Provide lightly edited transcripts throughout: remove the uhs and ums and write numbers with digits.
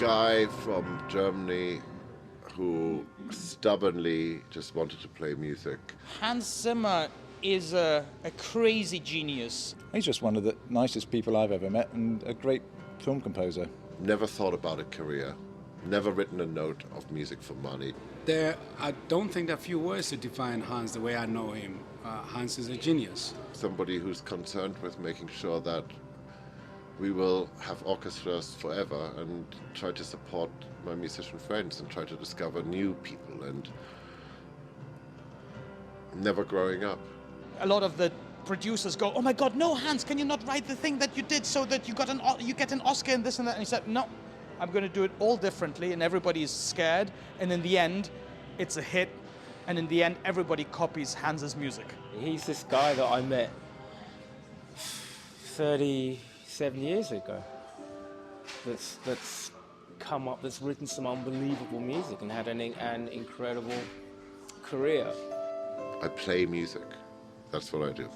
guy from Germany who stubbornly just wanted to play music. Hans Zimmer is a crazy genius. He's just one of the nicest people I've ever met and a great film composer. Never thought about a career, never written a note of music for money. I don't think there are few words to define Hans the way I know him. Hans is a genius. Somebody who's concerned with making sure that we will have orchestras forever and try to support my musician friends and try to discover new people and never growing up. A lot of the producers go, "Oh my God, no, Hans, can you not write the thing that you did so that you get an Oscar and this and that?" And he said, "No, I'm going to do it all differently," and everybody is scared. And in the end, it's a hit. And in the end, everybody copies Hans's music. He's this guy that I met 37 years ago. That's come up, that's written some unbelievable music and had an incredible career. I play music. That's what I do.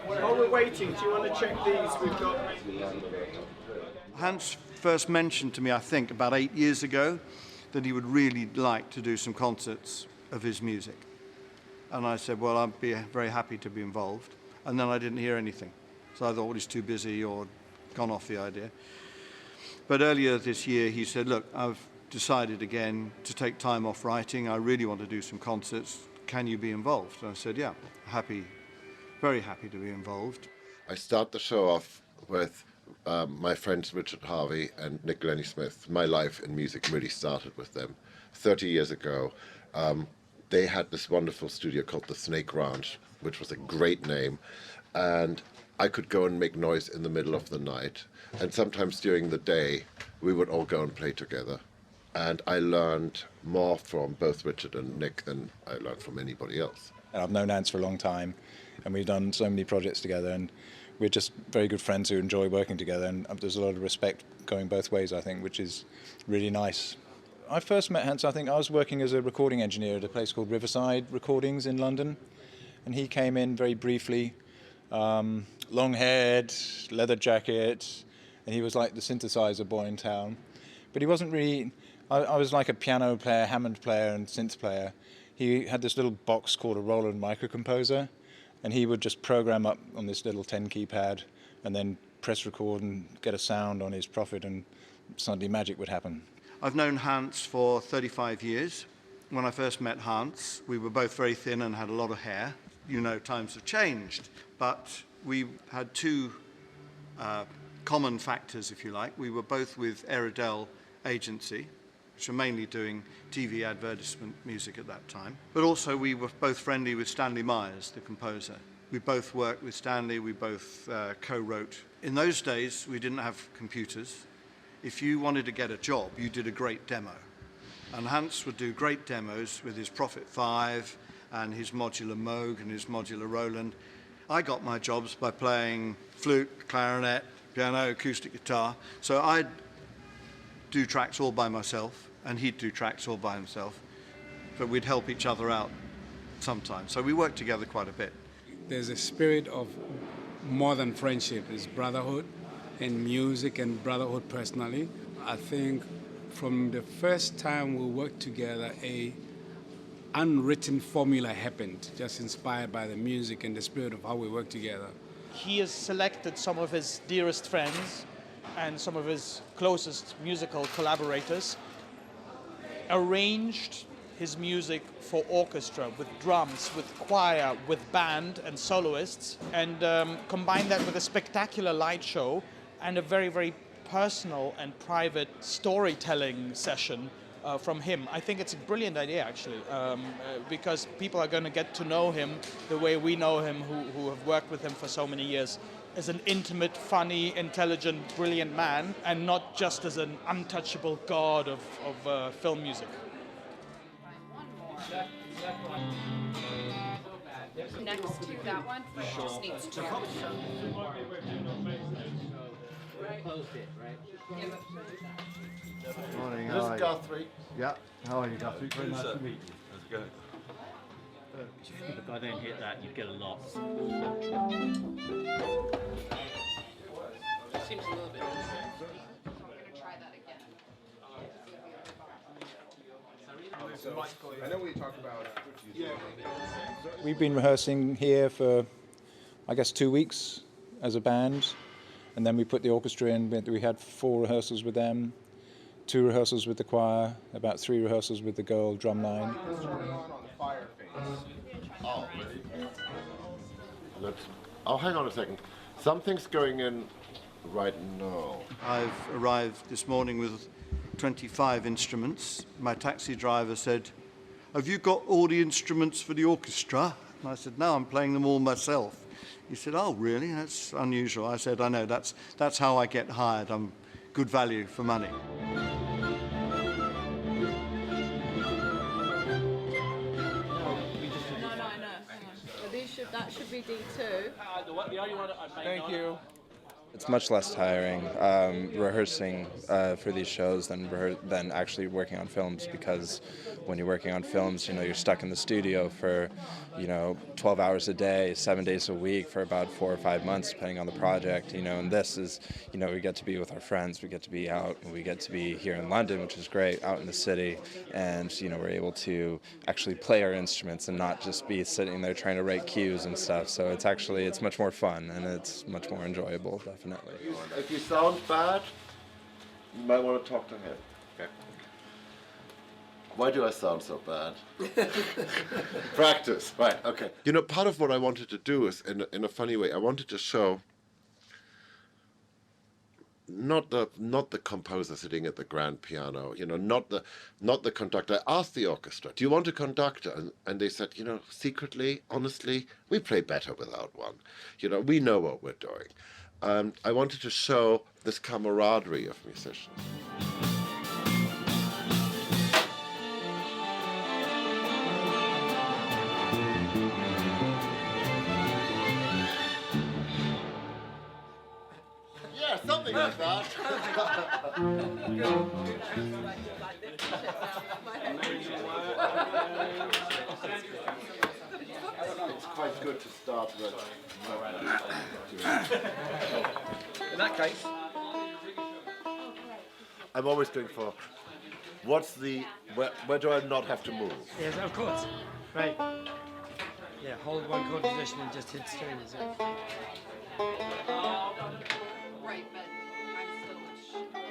While we're waiting, do you want to check these? We've got... Hans first mentioned to me, I think, about 8 years ago, that he would really like to do some concerts of his music. And I said, well, I'd be very happy to be involved. And then I didn't hear anything. So I thought, well, he's too busy or gone off the idea. But earlier this year, he said, look, I've decided again to take time off writing. I really want to do some concerts. Can you be involved? And I said, yeah, happy, very happy to be involved. I start the show off with my friends Richard Harvey and Nick Lenny Smith. My life in music really started with them 30 years ago. They had this wonderful studio called the Snake Ranch, which was a great name. And I could go and make noise in the middle of the night. And sometimes during the day, we would all go and play together. And I learned more from both Richard and Nick than I learned from anybody else. I've known Hans for a long time, and we've done so many projects together, and we're just very good friends who enjoy working together, and there's a lot of respect going both ways, I think, which is really nice. I first met Hans, I think I was working as a recording engineer at a place called Riverside Recordings in London, and he came in very briefly, long-haired, leather jacket, and he was like the synthesizer boy in town. But he wasn't really... I was like a piano player, Hammond player, and synth player. He had this little box called a Roland microcomposer, and he would just program up on this little 10-key pad and then press record and get a sound on his Prophet, and suddenly magic would happen. I've known Hans for 35 years. When I first met Hans, we were both very thin and had a lot of hair. You know, times have changed, but we had two common factors, if you like. We were both with Eridel Agency, which were mainly doing TV advertisement music at that time. But also we were both friendly with Stanley Myers, the composer. We both worked with Stanley, we both co-wrote. In those days, we didn't have computers. If you wanted to get a job, you did a great demo. And Hans would do great demos with his Prophet 5 and his modular Moog and his modular Roland. I got my jobs by playing flute, clarinet, piano, acoustic guitar. So I'd do tracks all by myself, and he'd do tracks all by himself, but we'd help each other out sometimes. So we worked together quite a bit. There's a spirit of more than friendship. It's brotherhood in music and brotherhood personally. I think from the first time we worked together, a unwritten formula happened, just inspired by the music and the spirit of how we work together. He has selected some of his dearest friends and some of his closest musical collaborators, arranged his music for orchestra, with drums, with choir, with band and soloists, and combined that with a spectacular light show and a very, very personal and private storytelling session from him. I think it's a brilliant idea, actually, because people are going to get to know him the way we know him, who have worked with him for so many years, as an intimate, funny, intelligent, brilliant man, and not just as an untouchable god of film music. Next to that one, Frank just needs to. Morning, This is Guthrie. Yeah, how are you, Guthrie? Very nice to meet you. How's it going? If I don't hit that, you'd get a lot. Seems a little bit. We're gonna try that again. I know we talked about. We've been rehearsing here for, I guess, 2 weeks as a band, and then we put the orchestra in. We had 4 rehearsals with them, 2 rehearsals with the choir, about 3 rehearsals with the girl drum line. Oh, hang on a second. Something's going in right now. I've arrived this morning with 25 instruments. My taxi driver said, "Have you got all the instruments for the orchestra?" And I said, "No, I'm playing them all myself." He said, "Oh, really? That's unusual." I said, "I know, that's how I get hired. I'm good value for money." That should be D2. Thank you. It's much less tiring rehearsing for these shows than actually working on films, because when you're working on films, you're stuck in the studio for 12 hours a day, 7 days a week for about 4 or 5 months, depending on the project. And this is, we get to be with our friends, we get to be out, and we get to be here in London, which is great, out in the city, and we're able to actually play our instruments and not just be sitting there trying to write cues and stuff. So it's much more fun and it's much more enjoyable, definitely. If you sound bad, you might want to talk to him. Okay. Why do I sound so bad? Practice, right, okay. Part of what I wanted to do is, in a funny way, I wanted to show not the composer sitting at the grand piano, not the conductor. I asked the orchestra, "Do you want a conductor?" And they said, secretly, honestly, we play better without one. We know what we're doing. I wanted to show this camaraderie of musicians. Yeah, something like that. It's quite good to start with. In that case, I'm always going for where do I not have to move? Yes, of course. Right. Yeah, hold one chord position and just hit strings. Right, but I'm still shooting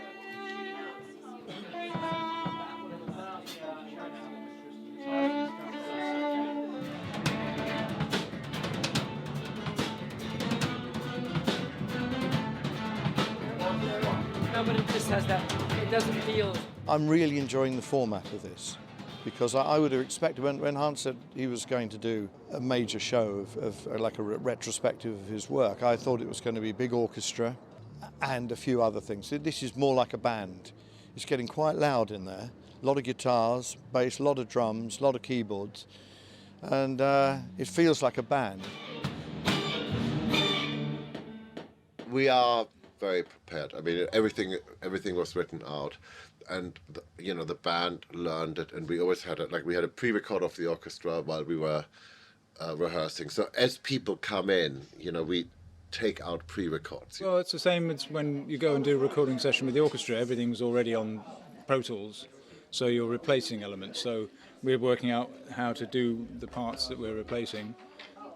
No, but it just has that, it doesn't feel... I'm really enjoying the format of this, because I would have expected when Hans said he was going to do a major show of like a retrospective of his work, I thought it was going to be a big orchestra and a few other things. This is more like a band. It's getting quite loud in there. A lot of guitars, bass, a lot of drums, a lot of keyboards, and it feels like a band. We are very prepared. I mean, everything was written out, and the band learned it, and we always had it. Like, we had a pre-record of the orchestra while we were rehearsing. So as people come in, we take out pre-records. Well, it's the same as when you go and do a recording session with the orchestra. Everything's already on Pro Tools, so you're replacing elements. So we're working out how to do the parts that we're replacing.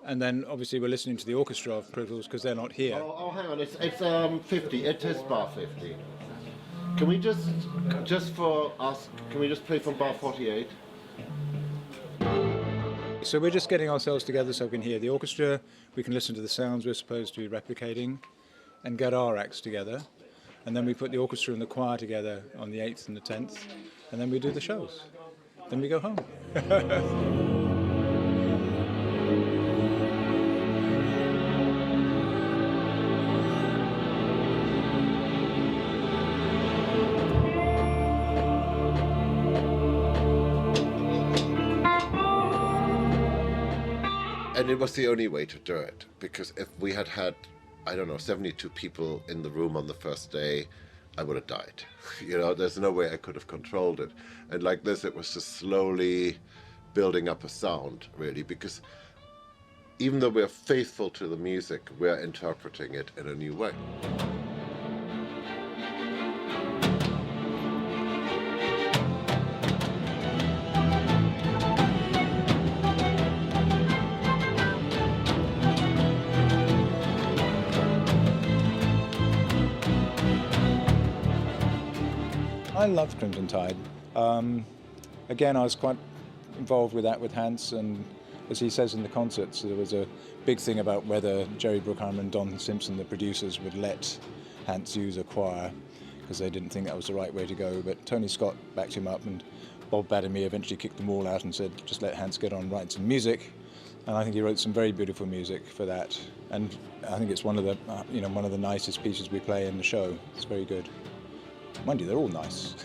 And then obviously we're listening to the orchestra of Pro Tools because they're not here. Oh, hang on, it's 50. It is bar 50. Can we just for us, can we just play from bar 48? So we're just getting ourselves together so we can hear the orchestra, we can listen to the sounds we're supposed to be replicating, and get our acts together. and then we put the orchestra and the choir together on the 8th and the 10th, and then we do the shows. Then we go home. And it was the only way to do it, because if we had had, I don't know, 72 people in the room on the first day, I would have died. You know, there's no way I could have controlled it. And like this, it was just slowly building up a sound, really, because even though we're faithful to the music, we're interpreting it in a new way. I loved Crimson Tide. Again, I was quite involved with that with Hans, and as he says in the concerts, there was a big thing about whether Jerry Bruckheimer and Don Simpson, the producers, would let Hans use a choir, because they didn't think that was the right way to go. But Tony Scott backed him up, and Bob Badamy eventually kicked them all out and said, just let Hans get on, write some music. And I think he wrote some very beautiful music for that. And I think it's one of the, one of the nicest pieces we play in the show. It's very good. Mind you, they're all nice.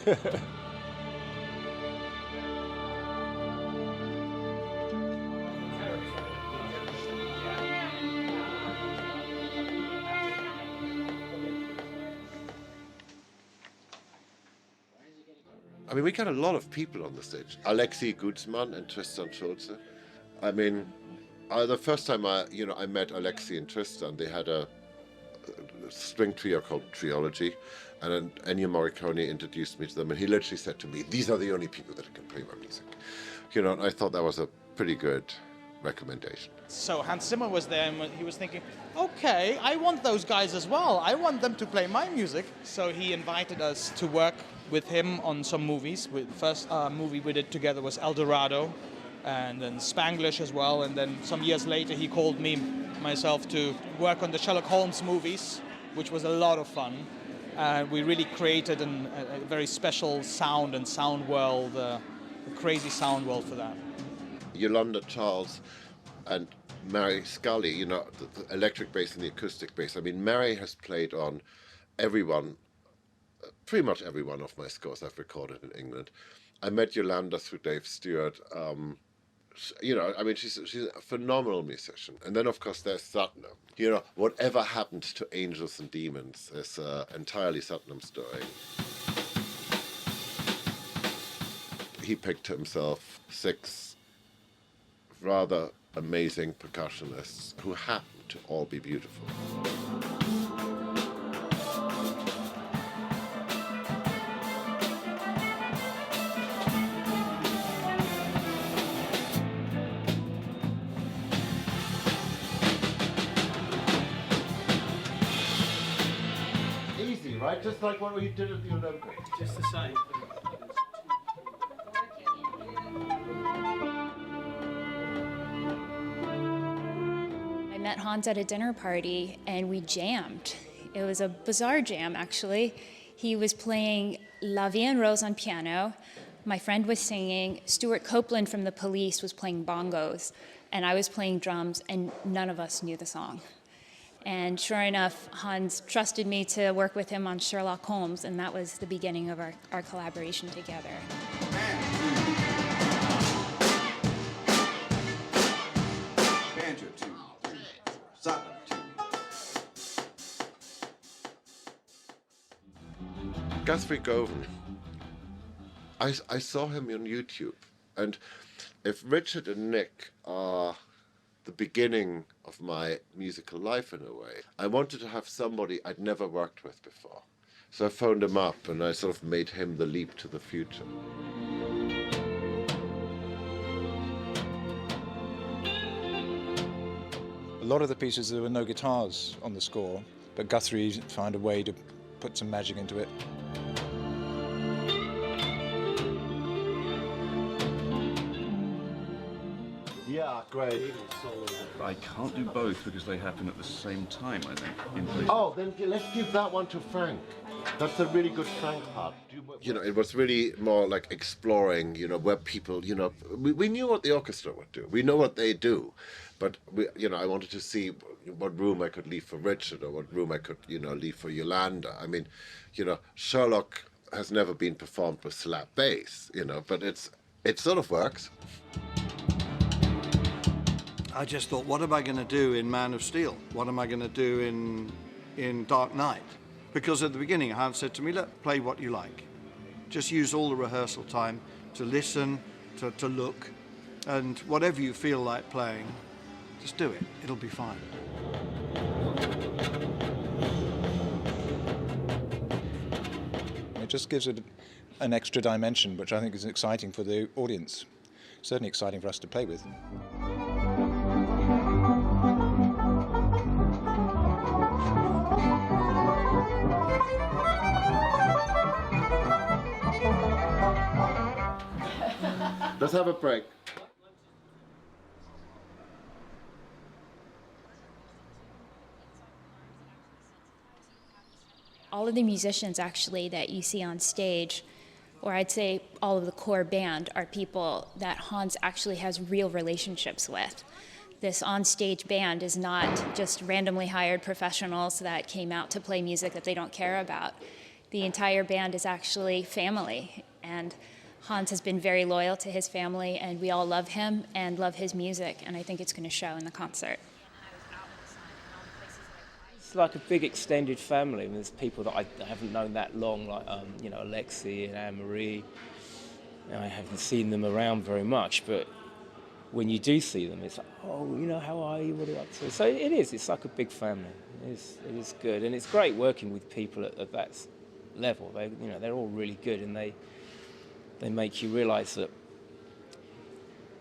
I mean, we got a lot of people on the stage. Alexei Guzman and Tristan Schulze. I mean, the first time I met Alexei and Tristan, they had a string trio called Triology, and then Ennio Morricone introduced me to them, and he literally said to me, "These are the only people that can play my music." You know, and I thought that was a pretty good recommendation. So Hans Zimmer was there, and he was thinking, okay, I want those guys as well. I want them to play my music. So he invited us to work with him on some movies. The first movie we did together was El Dorado, and then Spanglish as well. And then some years later, he called myself to work on the Sherlock Holmes movies, which was a lot of fun. We really created a very special sound and sound world, a crazy sound world for that. Yolanda Charles and Mary Scully, you know, the electric bass and the acoustic bass. I mean, Mary has played on pretty much every one of my scores I've recorded in England. I met Yolanda through Dave Stewart. You know, I mean, she's a phenomenal musician. And then, of course, there's Satnam. You know, whatever happened to Angels and Demons is entirely Satnam's doing. He picked himself 6 rather amazing percussionists who happen to all be beautiful. Easy, right? Just like what we did at the Olympics. Just the same. I met Hans at a dinner party and we jammed. It was a bizarre jam, actually. He was playing La Vie en Rose on piano. My friend was singing. Stuart Copeland from The Police was playing bongos. And I was playing drums, and none of us knew the song. And sure enough, Hans trusted me to work with him on Sherlock Holmes, and that was the beginning of our collaboration together. Banjo 2, 3, 4, Satnam 2. Guthrie Govan, I saw him on YouTube, and if Richard and Nick are the beginning of my musical life in a way, I wanted to have somebody I'd never worked with before. So I phoned him up and I sort of made him the leap to the future. A lot of the pieces, there were no guitars on the score, but Guthrie found a way to put some magic into it. Yeah, great. I can't do both because they happen at the same time, I think. Oh, then let's give that one to Frank. That's a really good Frank part. You know, it was really more like exploring, you know, where people, you know, we knew what the orchestra would do. We know what they do. But, you know, I wanted to see what room I could leave for Richard or what room I could, you know, leave for Yolanda. I mean, you know, Sherlock has never been performed with slap bass, you know, but it sort of works. I just thought, what am I going to do in Man of Steel? What am I going to do in Dark Knight? Because at the beginning, Hans said to me, look, play what you like. Just use all the rehearsal time to listen, to look, and whatever you feel like playing, just do it. It'll be fine. It just gives it an extra dimension, which I think is exciting for the audience. Certainly exciting for us to play with. Let's have a break. All of the musicians actually that you see on stage, or I'd say all of the core band, are people that Hans actually has real relationships with. This on-stage band is not just randomly hired professionals that came out to play music that they don't care about. The entire band is actually family, and Hans has been very loyal to his family, and we all love him and love his music, and I think it's going to show in the concert. It's like a big extended family. And there's people that I haven't known that long, like you know, Alexi and Anne-Marie. I haven't seen them around very much, but when you do see them, it's like, oh, you know, how are you? What are you up to? So it is. It's like a big family. It is good, and it's great working with people at that level. They're all really good, and they make you realise that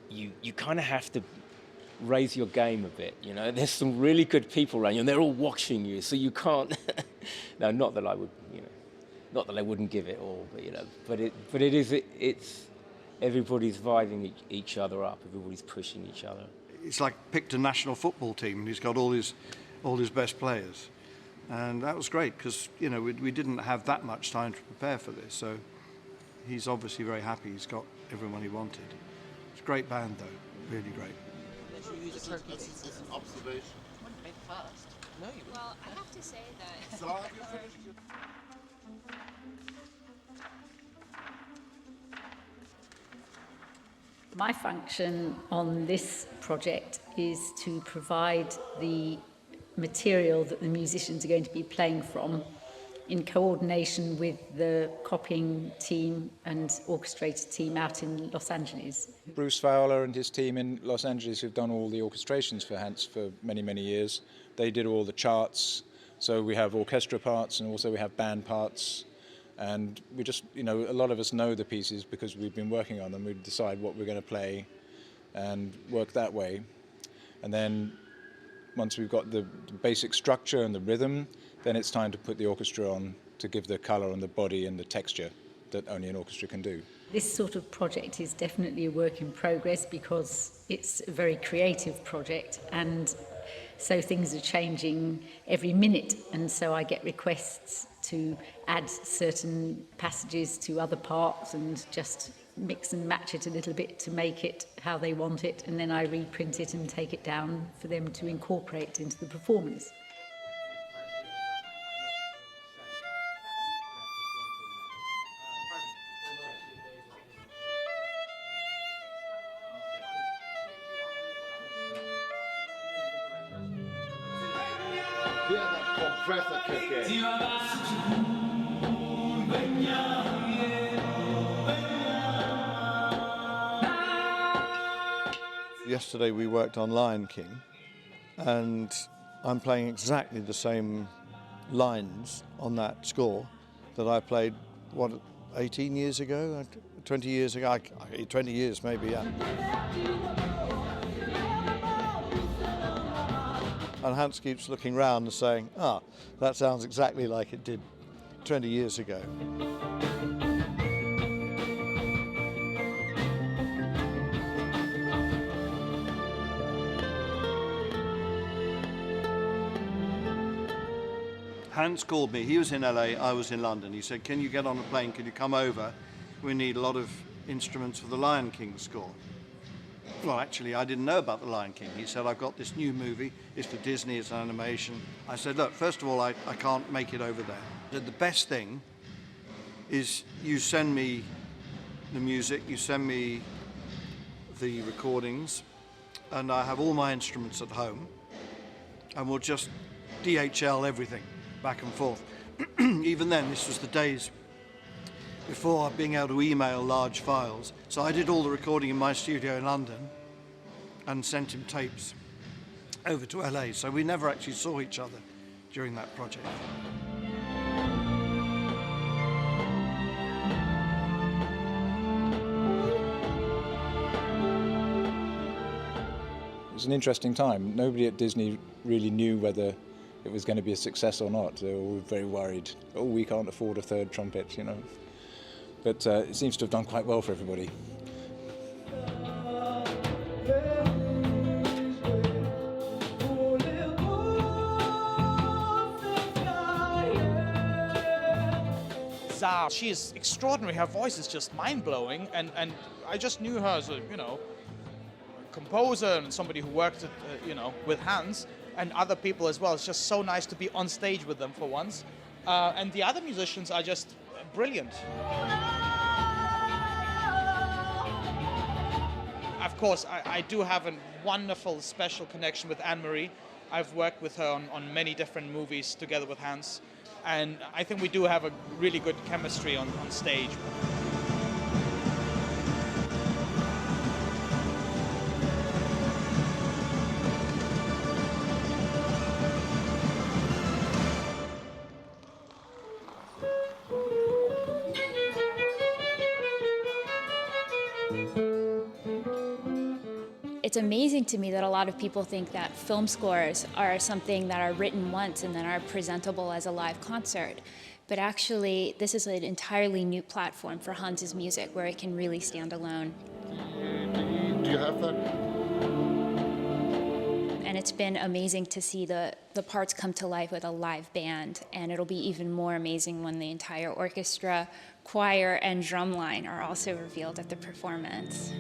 you kind of have to raise your game a bit. You know, there's some really good people around you, and they're all watching you, so you can't. No, not that I would, you know, not that I wouldn't give it all, but you know, it's everybody's vibing each other up. Everybody's pushing each other. It's like picked a national football team, and he's got all his best players, and that was great because you know we didn't have that much time to prepare for this, so. He's obviously very happy he's got everyone he wanted. It's a great band though, really great. It's an observation. Well, I have to say that... So have you finished your... My function on this project is to provide the material that the musicians are going to be playing from in coordination with the copying team and orchestrator team out in Los Angeles. Bruce Fowler and his team in Los Angeles, who've done all the orchestrations for Hans for many, many years, they did all the charts. So we have orchestra parts and also we have band parts. And we just, you know, a lot of us know the pieces because we've been working on them. We decide what we're going to play and work that way. And then once we've got the basic structure and the rhythm, then it's time to put the orchestra on to give the colour and the body and the texture that only an orchestra can do. This sort of project is definitely a work in progress because it's a very creative project, and so things are changing every minute, and so I get requests to add certain passages to other parts and just mix and match it a little bit to make it how they want it, and then I reprint it and take it down for them to incorporate into the performance. Hear that compressor kick in. Yesterday we worked on Lion King, and I'm playing exactly the same lines on that score that I played, 18 years ago? 20 years ago? 20 years maybe, yeah. And Hans keeps looking round and saying, that sounds exactly like it did 20 years ago. Hans called me. He was in LA, I was in London. He said, can you get on a plane? Can you come over? We need a lot of instruments for the Lion King score. Well, actually, I didn't know about the Lion King. He said, I've got this new movie. It's for Disney, it's an animation. I said, look, first of all, I can't make it over there. The best thing is you send me the music, you send me the recordings, and I have all my instruments at home, and we'll just DHL everything back and forth. Even then, this was the days before being able to email large files. So I did all the recording in my studio in London and sent him tapes over to LA. So we never actually saw each other during that project. It was an interesting time. Nobody at Disney really knew whether it was going to be a success or not. They were all very worried. Oh, we can't afford a third trumpet, you know. But it seems to have done quite well for everybody. Zara, she is extraordinary. Her voice is just mind-blowing, and I just knew her as a, you know, composer and somebody who worked at, you know, with Hans and other people as well. It's just so nice to be on stage with them for once. And the other musicians are just brilliant. Of course, I do have a wonderful special connection with Anne-Marie. I've worked with her on many different movies together with Hans, and I think we do have a really good chemistry on stage. It's amazing to me that a lot of people think that film scores are something that are written once and then are presentable as a live concert. But actually, this is an entirely new platform for Hans's music where it can really stand alone. Do you have that? And it's been amazing to see the parts come to life with a live band. And it'll be even more amazing when the entire orchestra, choir, and drum line are also revealed at the performance.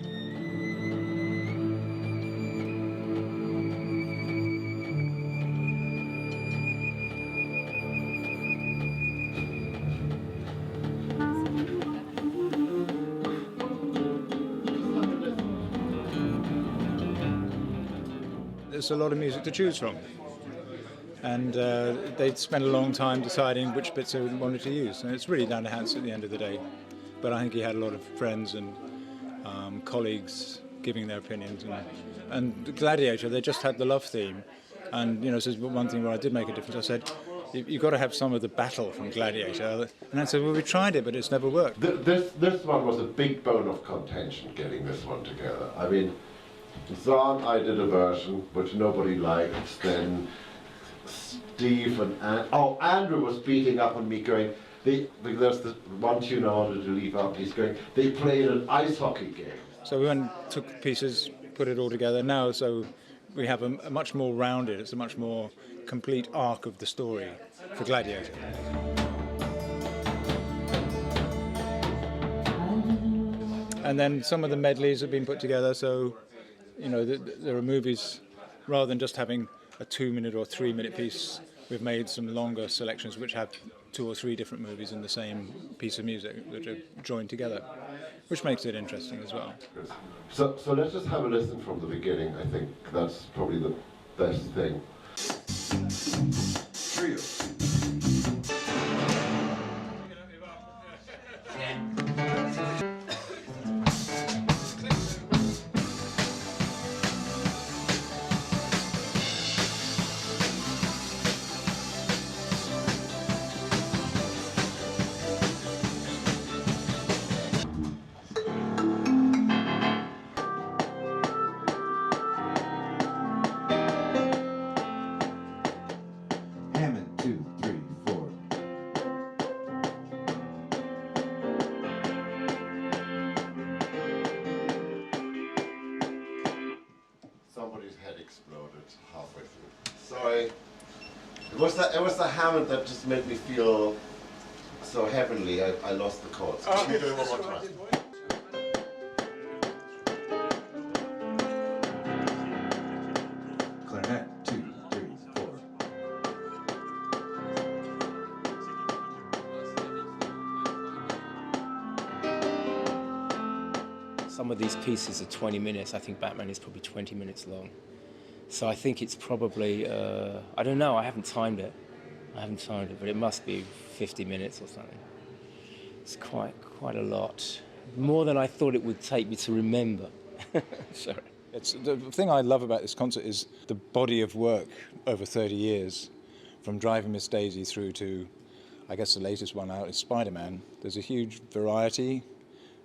There's a lot of music to choose from, and they'd spent a long time deciding which bits they wanted to use, and it's really down to Hans at the end of the day. But I think he had a lot of friends and colleagues giving their opinions, and Gladiator, they just had the love theme, and you know, this is one thing where I did make a difference. I said, you've got to have some of the battle from Gladiator, and I said, well, we tried it, but it's never worked. This one was a big bone of contention, getting this one together. I mean, Zahn, I did a version which nobody liked. Then Steve and Andrew was beating up on me, going, there's the one tune I wanted to leave out. He's going, they played an ice hockey game. So we went, took pieces, put it all together now, so we have a much more rounded, it's a much more complete arc of the story for Gladiator. And then some of the medleys have been put together, so you know, there are movies, rather than just having a 2-minute or 3-minute piece, we've made some longer selections which have 2 or 3 different movies in the same piece of music that are joined together, which makes it interesting as well. So let's just have a listen from the beginning. I think that's probably the best thing. Trio. Hammond, 2, 3, 4. Somebody's head exploded halfway through. Sorry. It was the Hammond that just made me feel so heavenly. I lost the chords. Can you do it one more time? Clarinet, 2, 3, 4. Some of these pieces are 20 minutes. I think Batman is probably 20 minutes long. So I think it's probably, I don't know, I haven't timed it. But it must be 50 minutes or something. It's quite a lot. More than I thought it would take me to remember. Sorry. The thing I love about this concert is the body of work over 30 years, from Driving Miss Daisy through to, I guess the latest one out is Spider-Man. There's a huge variety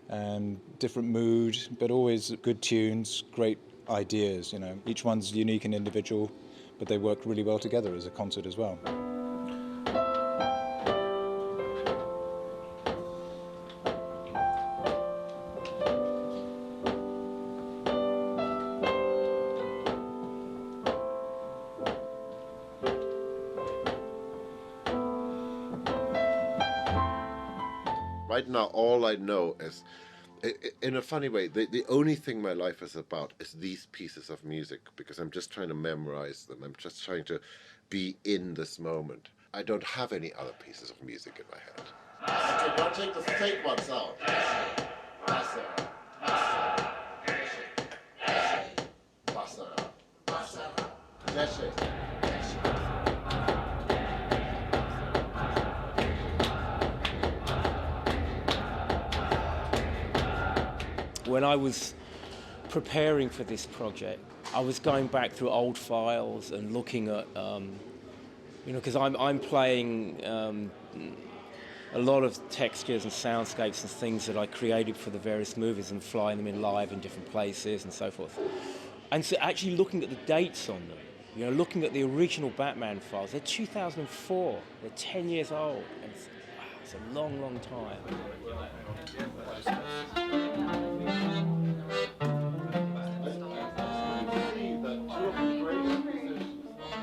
and different mood, but always good tunes, great ideas. You know, each one's unique and individual, but they work really well together as a concert as well. Right now, all I know is, in a funny way, the only thing my life is about is these pieces of music, because I'm just trying to memorize them. I'm just trying to be in this moment. I don't have any other pieces of music in my head. Okay, now take the fake ones out. When I was preparing for this project, I was going back through old files and looking at, because I'm playing a lot of textures and soundscapes and things that I created for the various movies and flying them in live in different places and so forth. And so actually looking at the dates on them, looking at the original Batman files, they're 2004, they're 10 years old. And it's a long, long time.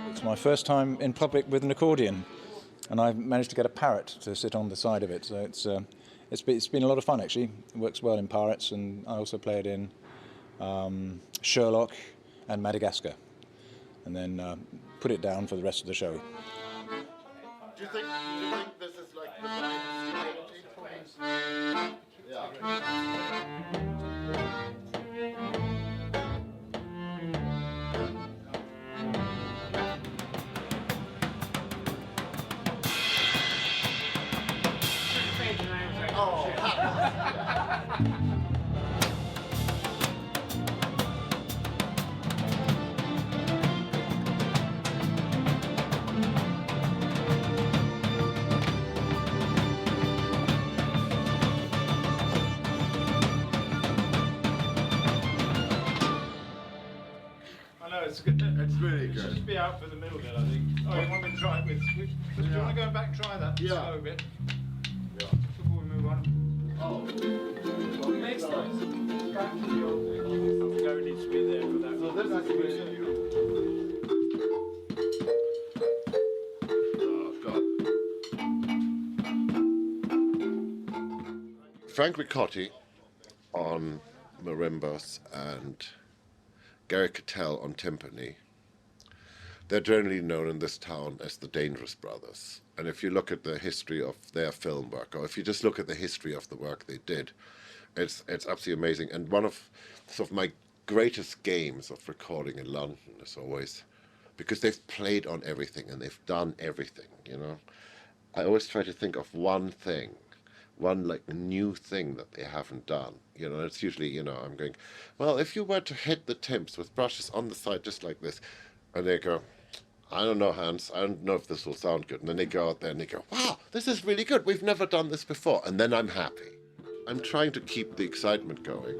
It's my first time in public with an accordion, and I've managed to get a parrot to sit on the side of it. So it's been a lot of fun actually. It works well in parrots, and I also play it in Sherlock and Madagascar, and then put it down for the rest of the show. Do you think this is like the It's good. It's really good. Just be out for the middle bit, I think. Oh, you want me to try it with? Do you want to go back and try that slow bit? Yeah. Before we move on. Oh. Next time. Back to the old thing. Something only needs to be there for that. So this is really good. Frank Ricotti on marimbas and Gary Cattell on timpani. They're generally known in this town as the Dangerous Brothers. And if you look at the history of their film work, or if you just look at the history of the work they did, it's absolutely amazing. And one of sort of my greatest games of recording in London is always, because they've played on everything and they've done everything, I always try to think of one thing, one like new thing that they haven't done. It's usually, I'm going, well, if you were to hit the timbs with brushes on the side just like this, and they go, I don't know, Hans, I don't know if this will sound good. And then they go out there and they go, wow, this is really good. We've never done this before. And then I'm happy. I'm trying to keep the excitement going.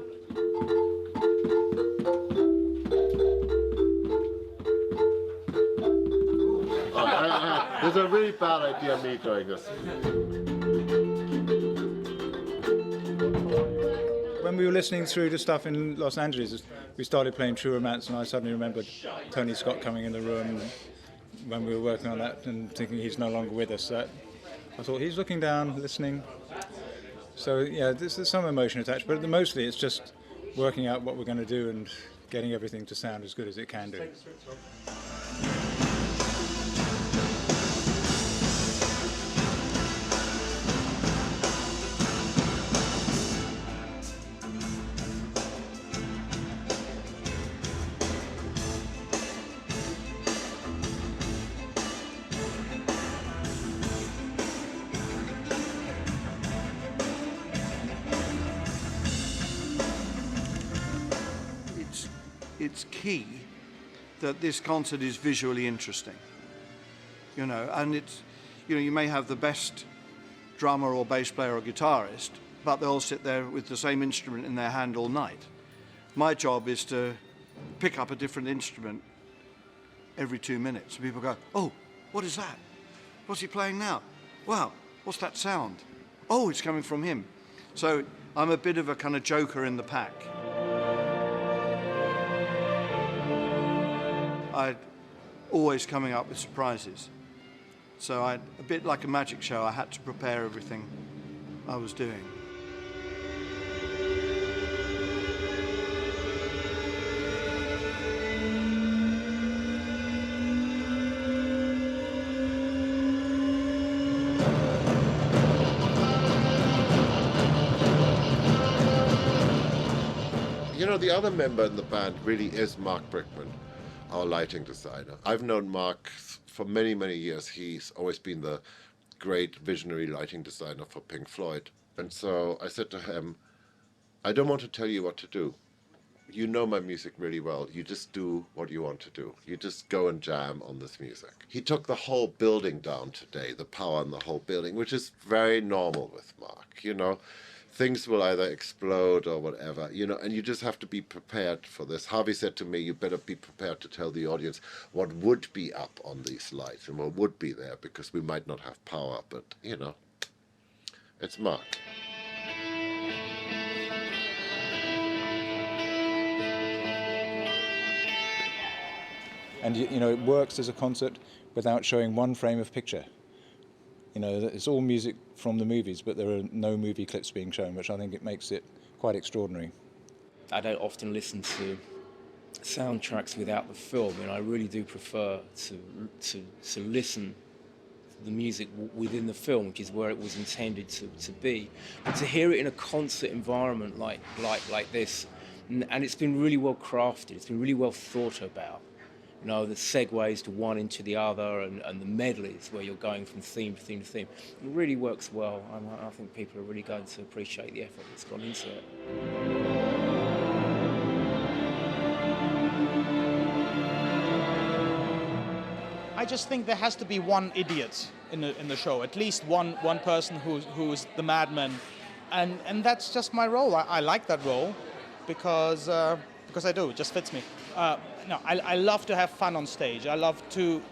It's a really bad idea, me doing this. When we were listening through the stuff in Los Angeles, we started playing True Romance, and I suddenly remembered Tony Scott coming in the room, when we were working on that and thinking he's no longer with us. That I thought he's looking down, listening. So yeah, there's some emotion attached, but mostly it's just working out what we're going to do and getting everything to sound as good as it can do. It's key that this concert is visually interesting, you know, and it's, you know, you may have the best drummer or bass player or guitarist, but they'll sit there with the same instrument in their hand all night. My job is to pick up a different instrument every 2 minutes. People go, oh, what is that? What's he playing now? Wow, what's that sound? Oh, it's coming from him. So I'm a bit of a kind of joker in the pack. I'm always coming up with surprises. So a bit like a magic show, I had to prepare everything I was doing. You know, the other member in the band really is Mark Brickman, our lighting designer. I've known Mark for many, many years. He's always been the great visionary lighting designer for Pink Floyd. And so I said to him, I don't want to tell you what to do. You know my music really well. You just do what you want to do. You just go and jam on this music. He took the whole building down today, the power in the whole building, which is very normal with Mark, you know. Things will either explode or whatever, you know, and you just have to be prepared for this. Harvey said to me, you better be prepared to tell the audience what would be up on these lights and what would be there, because we might not have power, but, you know, it's Mark. And, you know, it works as a concert without showing one frame of picture. You know, it's all music from the movies, but there are no movie clips being shown, which I think it makes it quite extraordinary. I don't often listen to soundtracks without the film, and I really do prefer to listen to the music within the film, which is where it was intended to be. But to hear it in a concert environment like this, and it's been really well crafted, it's been really well thought about. You know, the segues to one into the other and the medleys where you're going from theme to theme to theme. It really works well. I think people are really going to appreciate the effort that's gone into it. I just think there has to be one idiot in the show, at least one person who's the madman, and that's just my role. I like that role because I do. It just fits me. No, I love to have fun on stage. I love to,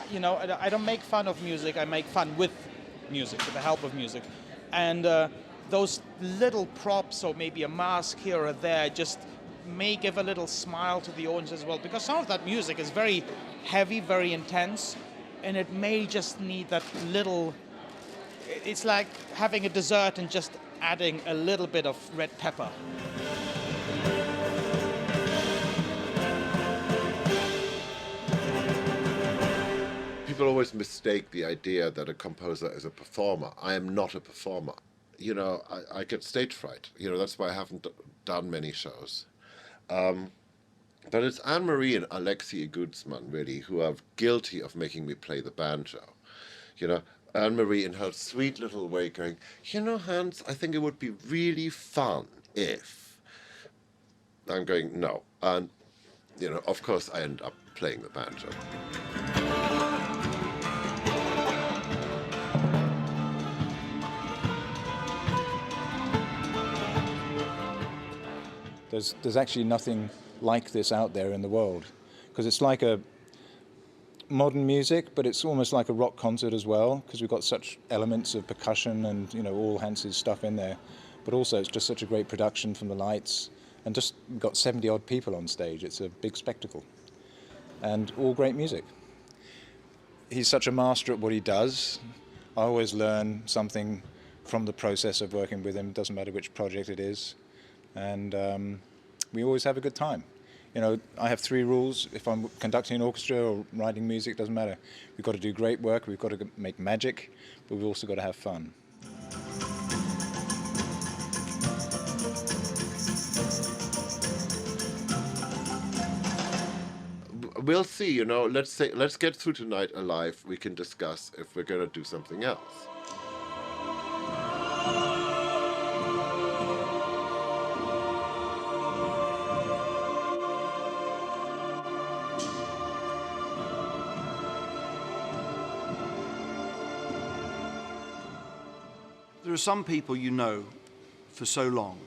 you know, I don't make fun of music. I make fun with music, with the help of music. And those little props, or maybe a mask here or there, just may give a little smile to the audience as well. Because some of that music is very heavy, very intense, and it may just need that little, it's like having a dessert and just adding a little bit of red pepper. People always mistake the idea that a composer is a performer. I am not a performer. You know, I get stage fright. You know, that's why I haven't done many shows. But it's Anne-Marie and Alexei Gutzman, really, who are guilty of making me play the banjo. You know, Anne-Marie in her sweet little way going, you know, Hans, I think it would be really fun if... I'm going, no. And, you know, of course I end up playing the banjo. There's actually nothing like this out there in the world, because it's like a modern music, but it's almost like a rock concert as well, because we've got such elements of percussion and, you know, all Hans's stuff in there, but also it's just such a great production from the lights, and just got 70-odd people on stage. It's a big spectacle, and all great music. he's such a master at what he does. I always learn something from the process of working with him. It doesn't matter which project it is. And we always have a good time. You know, I have 3 rules. If I'm conducting an orchestra or writing music, it doesn't matter. We've got to do great work, we've got to make magic, but we've also got to have fun. We'll see, you know, let's get through tonight alive. We can discuss if we're going to do something else. There are some people you know for so long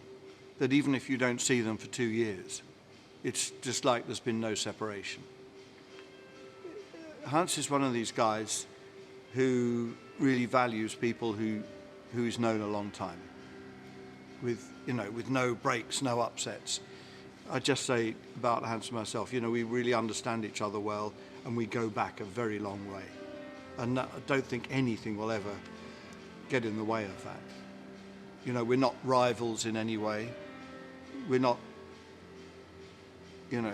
that even if you don't see them for 2 years, it's just like there's been no separation. Hans is one of these guys who really values people who he's known a long time, with no breaks, no upsets. I just say about Hans and myself, you know, we really understand each other well, and we go back a very long way. And I don't think anything will ever get in the way of that. You know, we're not rivals in any way. We're not, you know,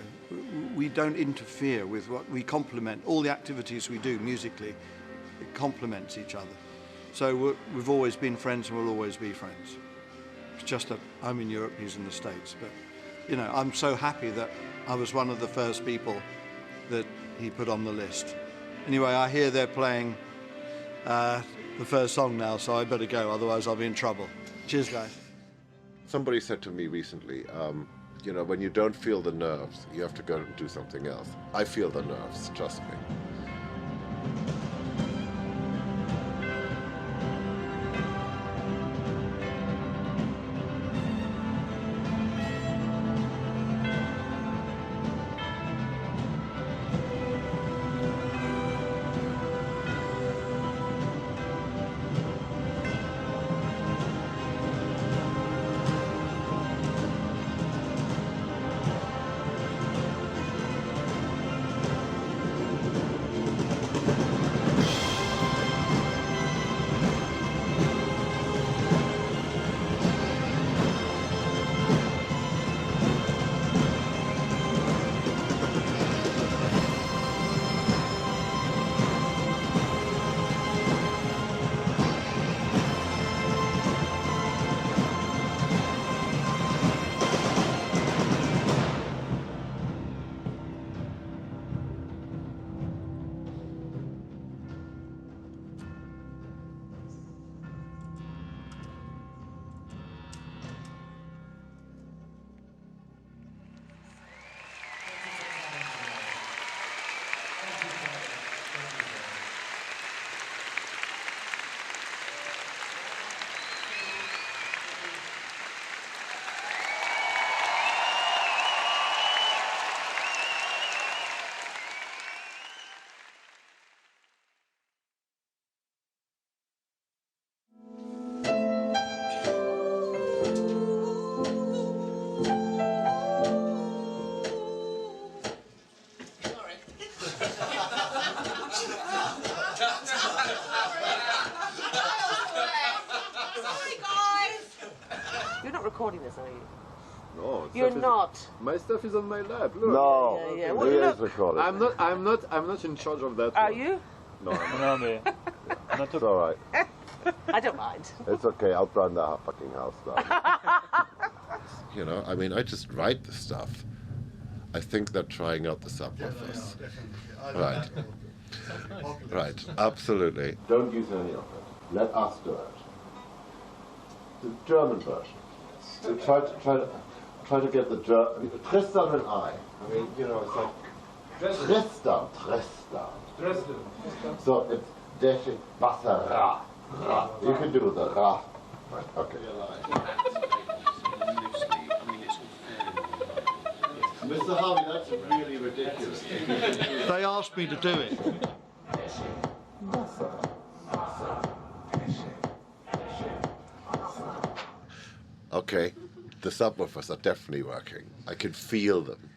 we don't interfere with what we complement. All the activities we do musically, it complements each other. So we've always been friends and we'll always be friends. It's just that I'm in Europe, he's in the States. But, you know, I'm so happy that I was one of the first people that he put on the list. Anyway, I hear they're playing the first song now, so I better go, otherwise I'll be in trouble. Cheers, guys. Somebody said to me recently, you know, when you don't feel the nerves, you have to go and do something else. I feel the nerves, trust me. Recording this, are you? No, you're not. My stuff is on my lap. Look. No, yeah. Well, it is recorded. I'm not in charge of that. Are one. you? No, I'm not. It's all right. I don't mind. It's okay. I'll burn the fucking house down. You know, I mean, I just write the stuff. I think they're trying out the subwoofers. Right. Right. Absolutely. Don't use any of it. Let us do it. The German version. So try to get the German. Tristan and I mean, you know, it's like Tristan. So it's Dresden, Wasser, Ra. You can do the Ra. Right. Okay. Mr. Harvey, that's really ridiculous. They asked me to do it. Okay, the subwoofers are definitely working. I can feel them.